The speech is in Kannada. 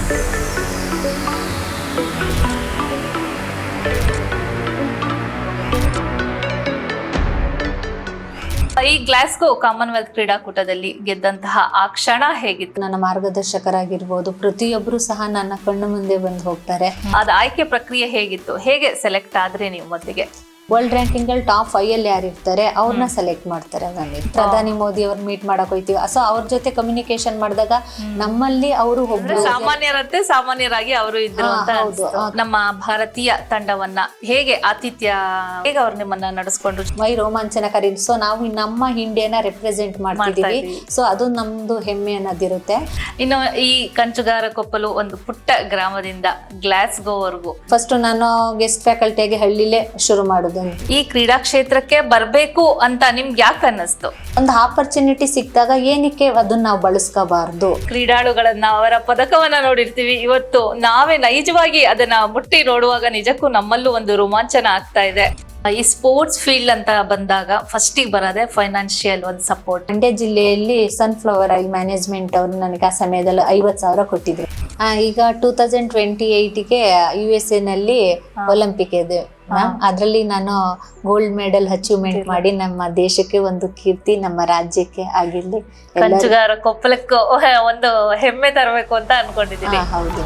ಈ ಗ್ಲಾಸ್ಗೋ ಕಾಮನ್ವೆಲ್ತ್ ಕ್ರೀಡಾಕೂಟದಲ್ಲಿ ಗೆದ್ದಂತಹ ಆ ಕ್ಷಣ ಹೇಗಿತ್ತು? ನನ್ನ ಮಾರ್ಗದರ್ಶಕರಾಗಿರ್ಬೋದು, ಪ್ರತಿಯೊಬ್ಬರು ಸಹ ನನ್ನ ಕಣ್ಣು ಮುಂದೆ ಬಂದು ಹೋಗ್ತಾರೆ. ಅದ ಆಯ್ಕೆ ಪ್ರಕ್ರಿಯೆ ಹೇಗಿತ್ತು? ಹೇಗೆ ಸೆಲೆಕ್ಟ್ ಆದ್ರೆ ನೀವು ಮೊದಲಿಗೆ? ವರ್ಲ್ಡ್ ರ್ಯಾಂಕಿಂಗ್ ಅಲ್ಲಿ ಟಾಪ್ 5 ಅಲ್ಲಿ ಯಾರು ಇರ್ತಾರೆ ಅವ್ರನ್ನ ಸೆಲೆಕ್ಟ್ ಮಾಡ್ತಾರೆ. ನನಗೆ ಪ್ರಧಾನಿ ಮೋದಿ ಅವ್ರ ಮೀಟ್ ಮಾಡಕ್ ಹೋಯ್ತೀವಿ, ಸೊ ಅವ್ರ ಜೊತೆ ಕಮ್ಯುನಿಕೇಶನ್ ಮಾಡಿದಾಗ ನಮ್ಮಲ್ಲಿ ಅವರು ಒಬ್ರು ಸಾಮಾನ್ಯರಂತೆ ಸಾಮಾನ್ಯರಾಗಿ ಅವರು ಇದ್ರು ಅಂತ ಅನ್ಸ್ತು. ನಮ್ಮ ಭಾರತೀಯ ತಂಡವನ್ನ ಹೇಗೆ ಆತಿಥ್ಯ, ಹೇಗೆ ಅವ್ರು ನಿಮ್ಮನ್ನ ನಡೆಸ್ಕೊಂಡ್ರು? ಮೈ ರೋಮಾಂಚನಕಾರಿ. ಸೊ ನಾವು ನಮ್ಮ ಇಂಡಿಯಾನ ರೆಪ್ರೆಸೆಂಟ್ ಮಾಡ್ತಿದೀವಿ, ಸೊ ಅದು ನಮ್ದು ಹೆಮ್ಮೆ ಅನ್ನೋದಿರುತ್ತೆ. ಇನ್ನು ಈ ಕಂಚುಗಾರ ಕೊಪ್ಪಲು ಒಂದು ಪುಟ್ಟ ಗ್ರಾಮದಿಂದ ಗ್ಲಾಸ್ಗೋವರೆಗೂ ಫಸ್ಟ್ ನಾನು ಗೆಸ್ಟ್ ಫ್ಯಾಕಲ್ಟಿಯಾಗಿ ಹಳ್ಳಿಲೇ ಶುರು ಮಾಡುದು. ಈ ಕ್ರೀಡಾ ಕ್ಷೇತ್ರಕ್ಕೆ ಬರ್ಬೇಕು ಅಂತ ನಿಮ್ಗೆ ಯಾಕೆ ಅನ್ನಿಸ್ತು? ಒಂದು ಆಪರ್ಚುನಿಟಿ ಸಿಕ್ಕಿದಾಗ ಏನಕ್ಕೆ ಅದನ್ನ ನಾವು ಬಳಸ್ಕೋಬಾರ್ದು? ಕ್ರೀಡಾಳುಗಳನ್ನ, ಅವರ ಪದಕವನ್ನ ನೋಡಿರ್ತೀವಿ, ಇವತ್ತು ನಾವೇ ನೈಜವಾಗಿ ಅದನ್ನ ಮುಟ್ಟಿ ನೋಡುವಾಗ ನಿಜಕ್ಕೂ ನಮ್ಮಲ್ಲೂ ಒಂದು ರೋಮಾಂಚನ ಆಗ್ತಾ ಇದೆ. ಈ ಸ್ಪೋರ್ಟ್ಸ್ ಫೀಲ್ಡ್ ಅಂತ ಬಂದಾಗ ಫಸ್ಟಿಗೆ ಬರೋದೆ ಫೈನಾನ್ಷಿಯಲ್ ಒಂದು ಸಪೋರ್ಟ್. ಮಂಡ್ಯ ಜಿಲ್ಲೆಯಲ್ಲಿ ಸನ್ಫ್ಲವರ್ ಆಯಿಲ್ ಮ್ಯಾನೇಜ್ಮೆಂಟ್ ಅವರು ನನಗೆ ಆ ಸಮಯದಲ್ಲಿ 50,000 ಕೊಟ್ಟಿದ್ರು. ಈಗ 2028ಗೆ USA ನಲ್ಲಿ ಒಲಿಂಪಿಕ್ ಇದೆ ಮ್ಯಾಮ್. ಅದರಲ್ಲಿ ನಾನು ಗೋಲ್ಡ್ ಮೆಡಲ್ ಅಚೀವ್ಮೆಂಟ್ ಮಾಡಿ ನಮ್ಮ ದೇಶಕ್ಕೆ ಒಂದು ಕೀರ್ತಿ, ನಮ್ಮ ರಾಜ್ಯಕ್ಕೆ ಆಗಿರ್ಲಿ, ಕಂಚುಗಾರ ಕೊಪ್ಪಳಕ್ಕೂ ಒಂದು ಹೆಮ್ಮೆ ತರಬೇಕು ಅಂತ ಅನ್ಕೊಂಡಿದ್ದೀನಿ. ಹೌದು.